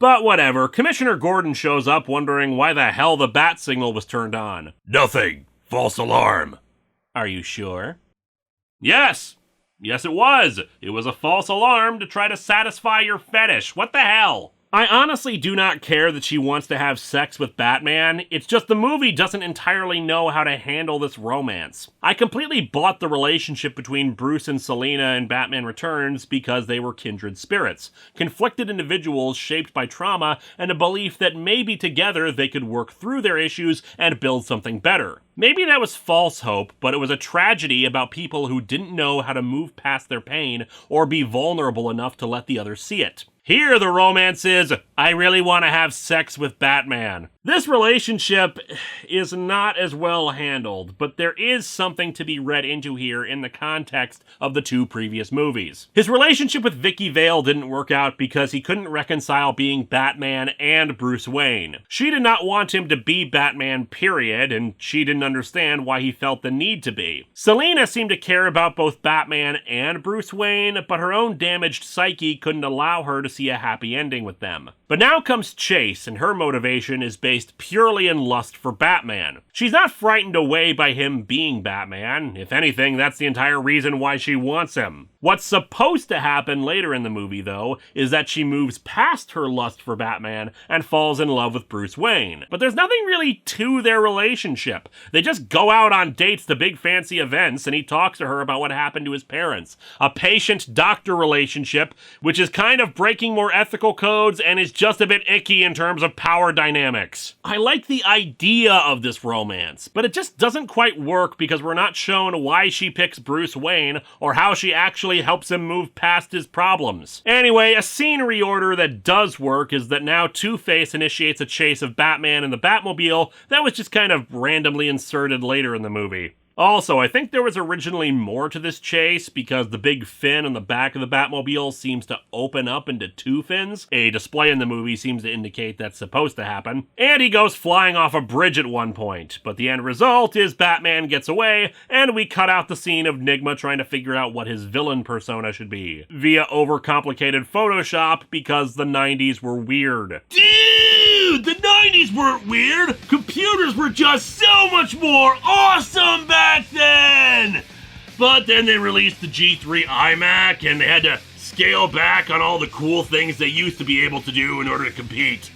But whatever, Commissioner Gordon shows up wondering why the hell the bat signal was turned on. Nothing. False alarm. Are you sure? Yes! Yes, it was! It was a false alarm to try to satisfy your fetish. What the hell? I honestly do not care that she wants to have sex with Batman, it's just the movie doesn't entirely know how to handle this romance. I completely bought the relationship between Bruce and Selina in Batman Returns because they were kindred spirits, conflicted individuals shaped by trauma and a belief that maybe together they could work through their issues and build something better. Maybe that was false hope, but it was a tragedy about people who didn't know how to move past their pain or be vulnerable enough to let the other see it. Here the romance is, I really want to have sex with Batman. This relationship is not as well handled, but there is something to be read into here in the context of the two previous movies. His relationship with Vicky Vale didn't work out because he couldn't reconcile being Batman and Bruce Wayne. She did not want him to be Batman, period, and she didn't understand why he felt the need to be. Selina seemed to care about both Batman and Bruce Wayne, but her own damaged psyche couldn't allow her to see a happy ending with them. But now comes Chase, and her motivation is based purely in lust for Batman. She's not frightened away by him being Batman. If anything, that's the entire reason why she wants him. What's supposed to happen later in the movie, though, is that she moves past her lust for Batman and falls in love with Bruce Wayne. But there's nothing really to their relationship. They just go out on dates to big fancy events, and he talks to her about what happened to his parents. A patient-doctor relationship, which is kind of breaking more ethical codes and is just a bit icky in terms of power dynamics. I like the idea of this romance, but it just doesn't quite work because we're not shown why she picks Bruce Wayne or how she actually helps him move past his problems. Anyway, a scene reorder that does work is that now Two-Face initiates a chase of Batman in the Batmobile that was just kind of randomly inserted later in the movie. Also, I think there was originally more to this chase because the big fin on the back of the Batmobile seems to open up into two fins. A display in the movie seems to indicate that's supposed to happen. And he goes flying off a bridge at one point, but the end result is Batman gets away, and we cut out the scene of Nigma trying to figure out what his villain persona should be, via overcomplicated Photoshop because the 90s were weird. Dude, the 90s weren't weird. Computers were just so much more awesome back then. But then they released the G3 iMac and they had to scale back on all the cool things they used to be able to do in order to compete.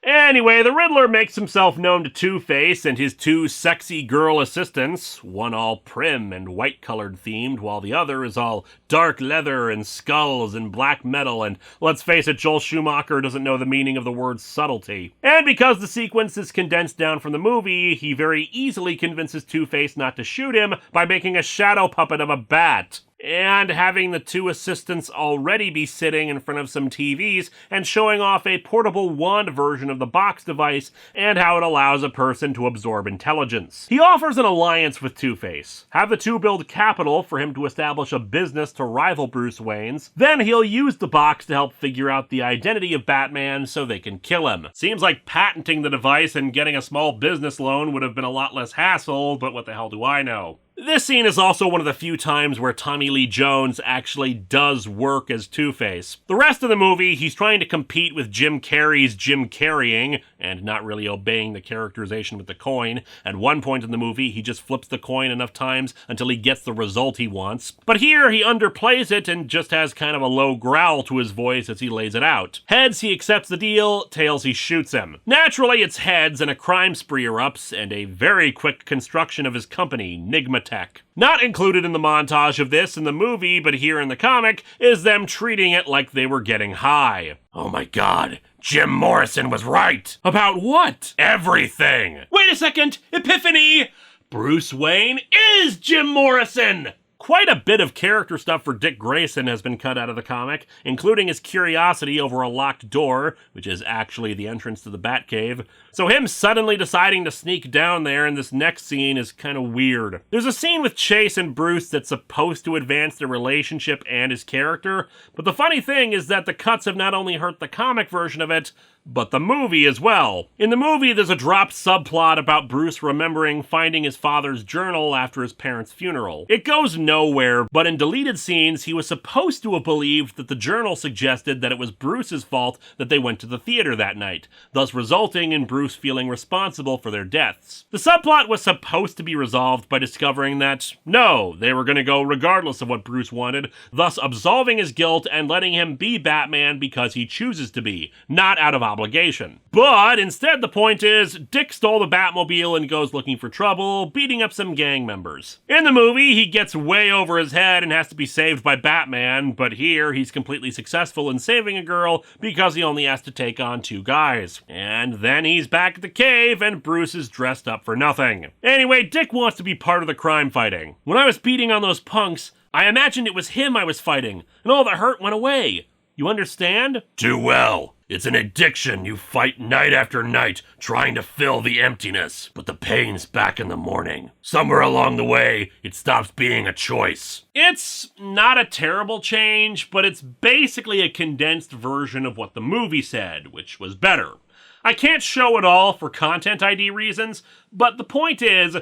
Anyway, the Riddler makes himself known to Two-Face and his two sexy girl assistants, one all prim and white-colored themed, while the other is all dark leather and skulls and black metal, and let's face it, Joel Schumacher doesn't know the meaning of the word subtlety. And because the sequence is condensed down from the movie, he very easily convinces Two-Face not to shoot him by making a shadow puppet of a bat. And having the two assistants already be sitting in front of some TVs and showing off a portable wand version of the box device and how it allows a person to absorb intelligence. He offers an alliance with Two-Face, have the two build capital for him to establish a business to rival Bruce Wayne's, then he'll use the box to help figure out the identity of Batman so they can kill him. Seems like patenting the device and getting a small business loan would have been a lot less hassle, but what the hell do I know? This scene is also one of the few times where Tommy Lee Jones actually does work as Two-Face. The rest of the movie, he's trying to compete with Jim Carrey's Jim Carreying, and not really obeying the characterization with the coin. At one point in the movie, he just flips the coin enough times until he gets the result he wants. But here, he underplays it and just has kind of a low growl to his voice as he lays it out. Heads, he accepts the deal, tails, he shoots him. Naturally, it's heads, and a crime spree erupts, and a very quick construction of his company, Nigma Tech. Not included in the montage of this in the movie, but here in the comic, is them treating it like they were getting high. Oh my god, Jim Morrison was right. About what? Everything. Wait a second, epiphany! Bruce Wayne is Jim Morrison! Quite a bit of character stuff for Dick Grayson has been cut out of the comic, including his curiosity over a locked door, which is actually the entrance to the Batcave. So him suddenly deciding to sneak down there in this next scene is kind of weird. There's a scene with Chase and Bruce that's supposed to advance their relationship and his character, but the funny thing is that the cuts have not only hurt the comic version of it, but the movie as well. In the movie, there's a dropped subplot about Bruce remembering finding his father's journal after his parents' funeral. It goes nowhere, but in deleted scenes, he was supposed to have believed that the journal suggested that it was Bruce's fault that they went to the theater that night, thus resulting in Bruce feeling responsible for their deaths. The subplot was supposed to be resolved by discovering that, no, they were going to go regardless of what Bruce wanted, thus absolving his guilt and letting him be Batman because he chooses to be, not out of obligation. But instead, the point is, Dick stole the Batmobile and goes looking for trouble, beating up some gang members. In the movie, he gets way over his head and has to be saved by Batman, but here he's completely successful in saving a girl because he only has to take on 2 guys. And then he's back at the cave and Bruce is dressed up for nothing. Anyway, Dick wants to be part of the crime fighting. When I was beating on those punks, I imagined it was him I was fighting, and all the hurt went away. You understand? Too well. It's an addiction you fight night after night, trying to fill the emptiness. But the pain's back in the morning. Somewhere along the way, it stops being a choice. It's not a terrible change, but it's basically a condensed version of what the movie said, which was better. I can't show it all for content ID reasons, but the point is,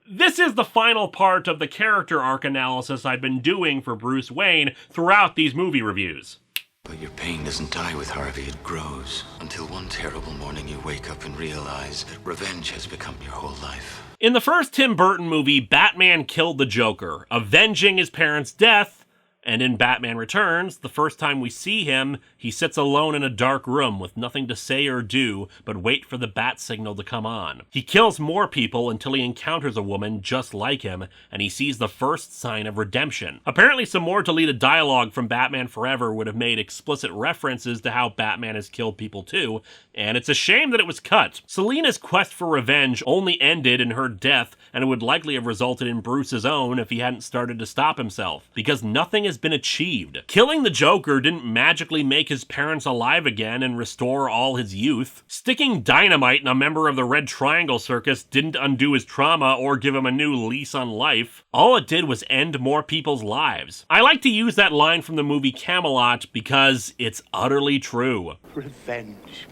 this is the final part of the character arc analysis I've been doing for Bruce Wayne throughout these movie reviews. But your pain doesn't die with Harvey, it grows. Until one terrible morning you wake up and realize that revenge has become your whole life. In the first Tim Burton movie, Batman killed the Joker, avenging his parents' death, and in Batman Returns, the first time we see him, he sits alone in a dark room with nothing to say or do but wait for the bat signal to come on. He kills more people until he encounters a woman just like him, and he sees the first sign of redemption. Apparently some more deleted dialogue from Batman Forever would have made explicit references to how Batman has killed people too, and it's a shame that it was cut. Selina's quest for revenge only ended in her death, and it would likely have resulted in Bruce's own if he hadn't started to stop himself, because nothing has been achieved. Killing the Joker didn't magically make his parents alive again and restore all his youth. Sticking dynamite in a member of the Red Triangle Circus didn't undo his trauma or give him a new lease on life. All it did was end more people's lives. I like to use that line from the movie Camelot because it's utterly true. Revenge,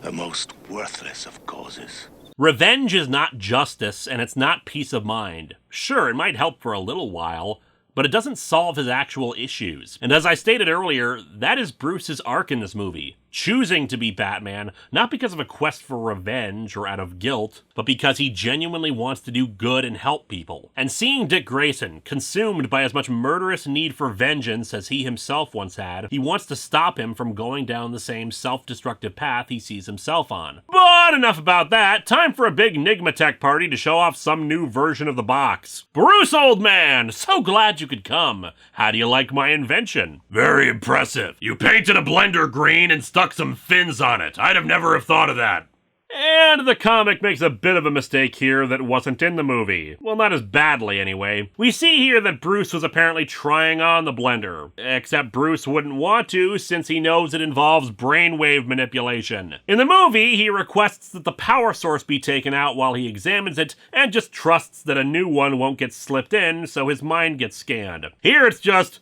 the most worthless of causes. Revenge is not justice, and it's not peace of mind. Sure, it might help for a little while, but it doesn't solve his actual issues. And as I stated earlier, that is Bruce's arc in this movie. Choosing to be Batman, not because of a quest for revenge or out of guilt, but because he genuinely wants to do good and help people. And seeing Dick Grayson, consumed by as much murderous need for vengeance as he himself once had, he wants to stop him from going down the same self-destructive path he sees himself on. But enough about that, time for a big Nigmatech party to show off some new version of the box. Bruce, old man, so glad you could come. How do you like my invention? Very impressive. You painted a blender green and stuck some fins on it. I'd have never have thought of that. And the comic makes a bit of a mistake here that wasn't in the movie. Well, not as badly anyway. We see here that Bruce was apparently trying on the blender, except Bruce wouldn't want to since he knows it involves brainwave manipulation. In the movie, he requests that the power source be taken out while he examines it and just trusts that a new one won't get slipped in, so his mind gets scanned. Here it's just,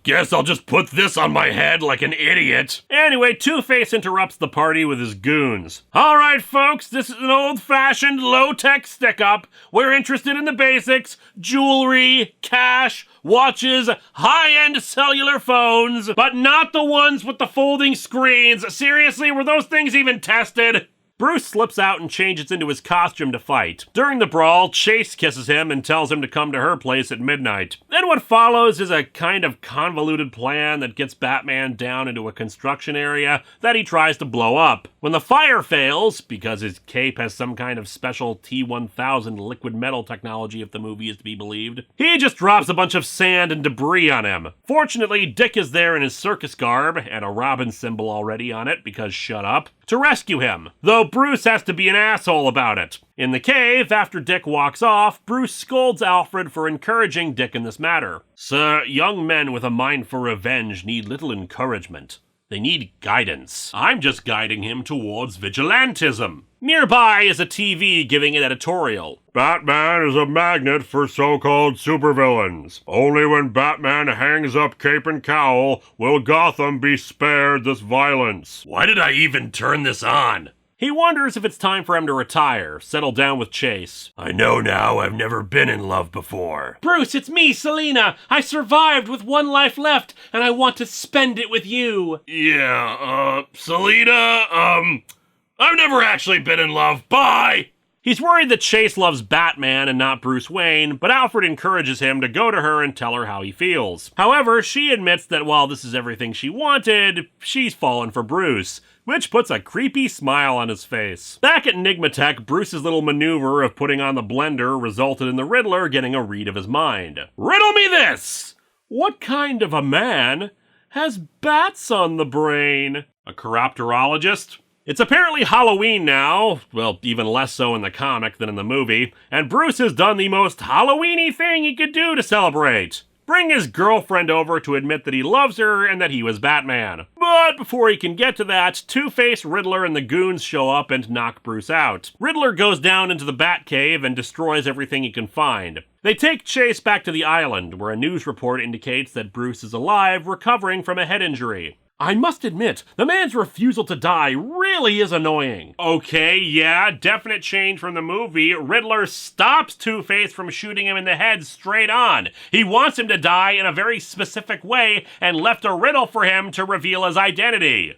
guess I'll just put this on my head like an idiot. Anyway, Two-Face interrupts the party with his goons. All right, folks, this is an old-fashioned, low-tech stick-up. We're interested in the basics: jewelry, cash, watches, high-end cellular phones, but not the ones with the folding screens. Seriously, were those things even tested? Bruce slips out and changes into his costume to fight. During the brawl, Chase kisses him and tells him to come to her place at midnight. Then what follows is a kind of convoluted plan that gets Batman down into a construction area that he tries to blow up. When the fire fails, because his cape has some kind of special T-1000 liquid metal technology if the movie is to be believed, he just drops a bunch of sand and debris on him. Fortunately, Dick is there in his circus garb, and a Robin symbol already on it because shut up, to rescue him, though Bruce has to be an asshole about it. In the cave, after Dick walks off, Bruce scolds Alfred for encouraging Dick in this matter. "Sir, young men with a mind for revenge need little encouragement. They need guidance. I'm just guiding him towards vigilantism. Nearby is a TV giving an editorial. Batman is a magnet for so-called supervillains. Only when Batman hangs up cape and cowl will Gotham be spared this violence. Why did I even turn this on? He wonders if it's time for him to retire, settle down with Chase. I know now I've never been in love before. Bruce, it's me, Selina. I survived with one life left, and I want to spend it with you. Yeah, Selina, I've never actually been in love. Bye! He's worried that Chase loves Batman and not Bruce Wayne, but Alfred encourages him to go to her and tell her how he feels. However, she admits that while this is everything she wanted, she's fallen for Bruce, which puts a creepy smile on his face. Back at Enigmatech, Bruce's little maneuver of putting on the blender resulted in the Riddler getting a read of his mind. Riddle me this! What kind of a man has bats on the brain? A chiropterologist? It's apparently Halloween now, well, even less so in the comic than in the movie, and Bruce has done the most Halloween-y thing he could do to celebrate. Bring his girlfriend over to admit that he loves her and that he was Batman. But before he can get to that, Two-Face, Riddler, and the goons show up and knock Bruce out. Riddler goes down into the Batcave and destroys everything he can find. They take Chase back to the island, where a news report indicates that Bruce is alive, recovering from a head injury. I must admit, the man's refusal to die really is annoying. Okay, yeah, definite change from the movie. Riddler stops Two-Face from shooting him in the head straight on. He wants him to die in a very specific way and left a riddle for him to reveal his identity.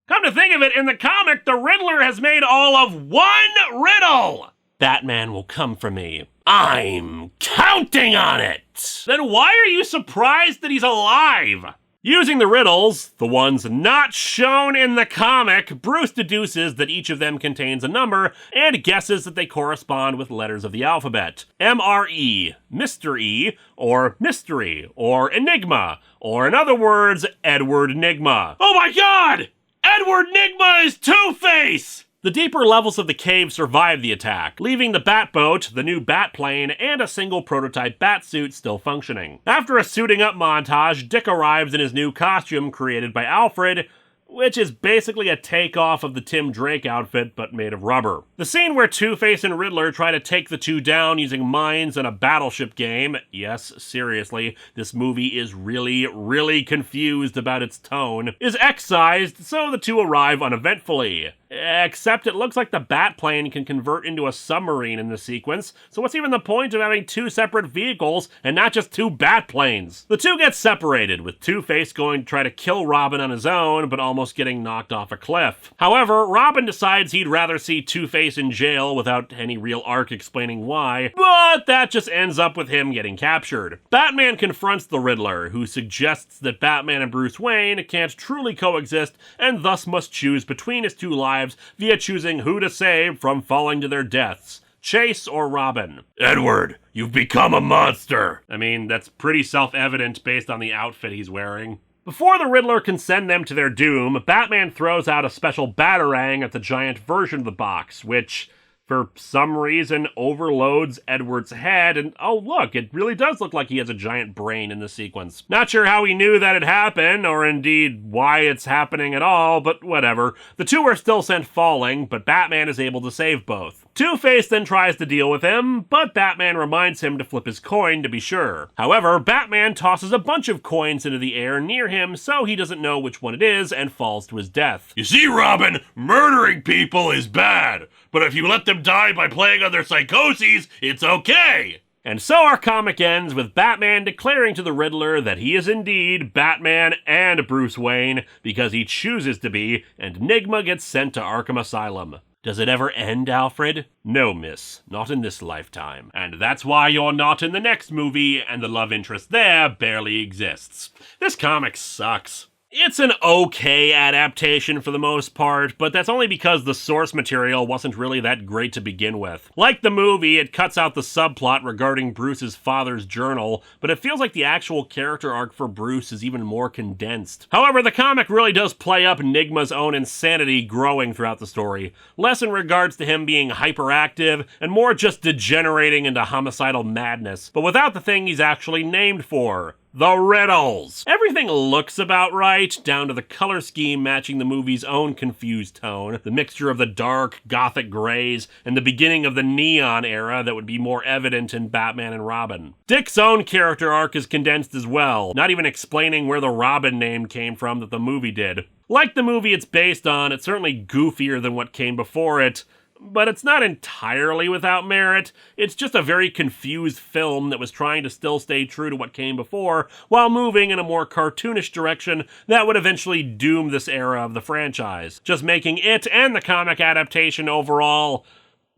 Come to think of it, in the comic, the Riddler has made all of one riddle! Batman will come for me. I'm counting on it! Then why are you surprised that he's alive? Using the riddles, the ones not shown in the comic, Bruce deduces that each of them contains a number and guesses that they correspond with letters of the alphabet. M-R-E, Mr. E, or Mystery, or Enigma, or in other words, Edward Nygma. Oh my god! Edward Nygma is Two-Face! The deeper levels of the cave survive the attack, leaving the Batboat, the new Batplane, and a single prototype Batsuit still functioning. After a suiting up montage, Dick arrives in his new costume created by Alfred, which is basically a takeoff of the Tim Drake outfit, but made of rubber. The scene where Two-Face and Riddler try to take the two down using mines and a battleship game, yes, seriously, this movie is really confused about its tone, is excised, so the two arrive uneventfully. Except it looks like the Batplane can convert into a submarine in this sequence, so what's even the point of having two separate vehicles and not just two Batplanes? The two get separated, with Two-Face going to try to kill Robin on his own, but almost getting knocked off a cliff. However, Robin decides he'd rather see Two-Face in jail without any real arc explaining why, but that just ends up with him getting captured. Batman confronts the Riddler, who suggests that Batman and Bruce Wayne can't truly coexist and thus must choose between his two lives via choosing who to save from falling to their deaths, Chase or Robin. Edward, you've become a monster! I mean, that's pretty self-evident based on the outfit he's wearing. Before the Riddler can send them to their doom, Batman throws out a special batarang at the giant version of the box, which, for some reason, overloads Edward's head, and oh look, it really does look like he has a giant brain in the sequence. Not sure how he knew that had happened, or indeed why it's happening at all, but whatever. The two are still sent falling, but Batman is able to save both. Two-Face then tries to deal with him, but Batman reminds him to flip his coin to be sure. However, Batman tosses a bunch of coins into the air near him, so he doesn't know which one it is and falls to his death. You see, Robin, murdering people is bad, but if you let them die by playing on their psychoses, it's okay! And so our comic ends with Batman declaring to the Riddler that he is indeed Batman and Bruce Wayne because he chooses to be, and Nygma gets sent to Arkham Asylum. Does it ever end, Alfred? No, miss. Not in this lifetime. And that's why you're not in the next movie, and the love interest there barely exists. This comic sucks. It's an okay adaptation for the most part, but that's only because the source material wasn't really that great to begin with. Like the movie, it cuts out the subplot regarding Bruce's father's journal, but it feels like the actual character arc for Bruce is even more condensed. However, the comic really does play up Nygma's own insanity growing throughout the story, less in regards to him being hyperactive, and more just degenerating into homicidal madness, but without the thing he's actually named for. The riddles! Everything looks about right, down to the color scheme matching the movie's own confused tone, the mixture of the dark, gothic grays, and the beginning of the neon era that would be more evident in Batman and Robin. Dick's own character arc is condensed as well, not even explaining where the Robin name came from that the movie did. Like the movie it's based on, it's certainly goofier than what came before it, but it's not entirely without merit. It's just a very confused film that was trying to still stay true to what came before, while moving in a more cartoonish direction that would eventually doom this era of the franchise, just making it and the comic adaptation overall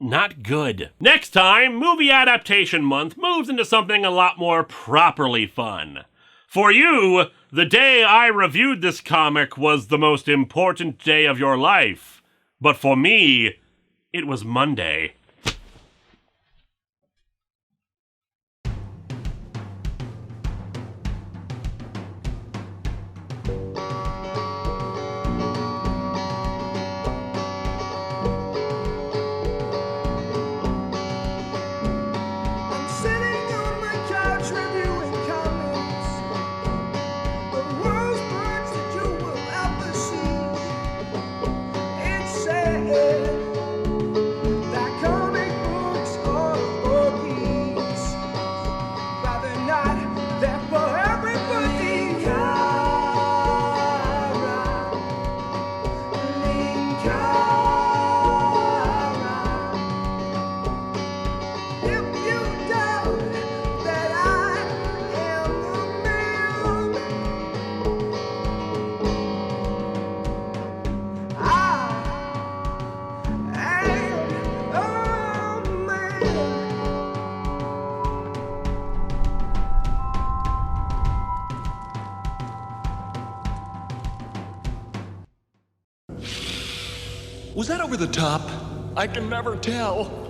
not good. Next time, Movie Adaptation Month moves into something a lot more properly fun. For you, the day I reviewed this comic was the most important day of your life. But for me, it was Monday. Was that over the top? I can never tell.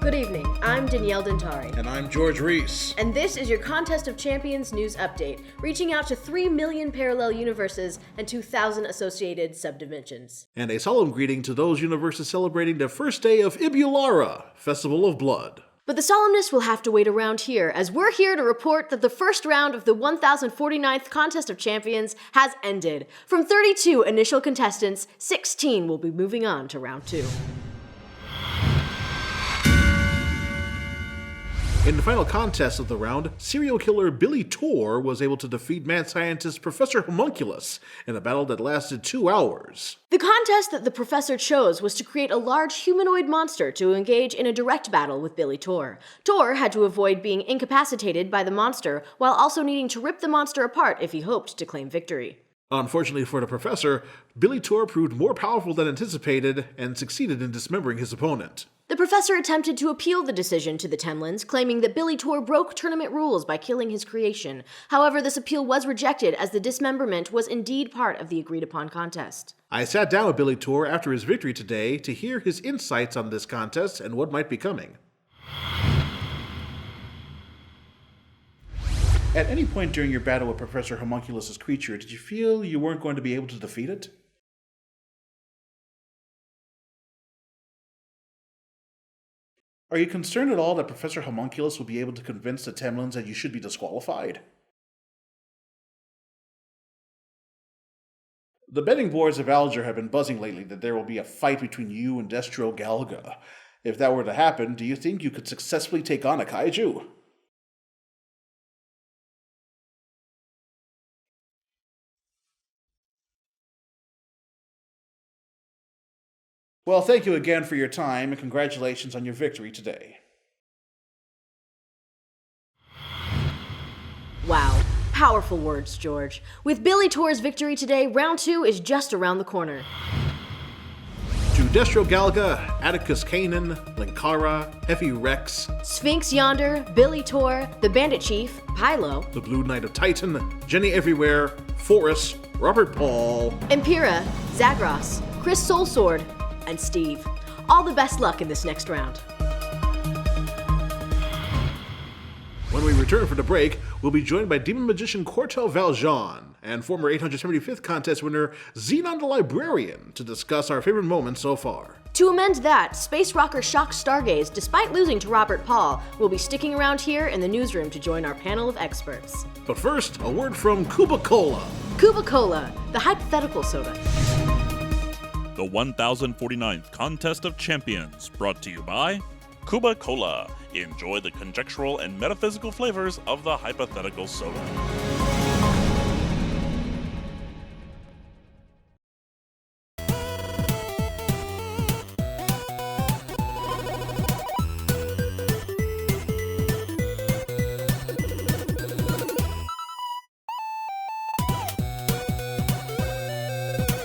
Good evening, I'm Danielle Dentari. And I'm George Reese. And this is your Contest of Champions news update, reaching out to 3 million parallel universes and 2,000 associated subdimensions. And a solemn greeting to those universes celebrating the first day of Ibulara, Festival of Blood. But the solemnness will have to wait around here, as we're here to report that the first round of the 1049th Contest of Champions has ended. From 32 initial contestants, 16 will be moving on to round 2. In the final contest of the round, serial killer Billy Tor was able to defeat mad scientist Professor Homunculus in a battle that lasted 2 hours. The contest that the professor chose was to create a large humanoid monster to engage in a direct battle with Billy Tor. Tor had to avoid being incapacitated by the monster while also needing to rip the monster apart if he hoped to claim victory. Unfortunately for the professor, Billy Tor proved more powerful than anticipated and succeeded in dismembering his opponent. The professor attempted to appeal the decision to the Temlins, claiming that Billy Tor broke tournament rules by killing his creation. However, this appeal was rejected as the dismemberment was indeed part of the agreed-upon contest. I sat down with Billy Tor after his victory today to hear his insights on this contest and what might be coming. At any point during your battle with Professor Homunculus' creature, did you feel you weren't going to be able to defeat it? Are you concerned at all that Professor Homunculus will be able to convince the Temlins that you should be disqualified? The betting boards of Alger have been buzzing lately that there will be a fight between you and Destro Galga. If that were to happen, do you think you could successfully take on a kaiju? Well, thank you again for your time, and congratulations on your victory today. Wow. Powerful words, George. With Billy Tor's victory today, round 2 is just around the corner. Due Destro Galga, Atticus Kanan, Linkara, Heavy Rex, Sphinx Yonder, Billy Tor, the Bandit Chief, Pylo, the Blue Knight of Titan, Jenny Everywhere, Forrest, Robert Paul, Impera, Zagros, Chris Soulsword, and Steve. All the best luck in this next round. When we return from the break, we'll be joined by Demon Magician Cortel Valjean and former 875th contest winner Xenon the Librarian to discuss our favorite moments so far. To amend that, space rocker Shock Stargaze, despite losing to Robert Paul, will be sticking around here in the newsroom to join our panel of experts. But first, a word from Cuba Cola. Cuba Cola, the hypothetical soda. The 1049th Contest of Champions, brought to you by Cuba Cola. Enjoy the conjectural and metaphysical flavors of the hypothetical soda.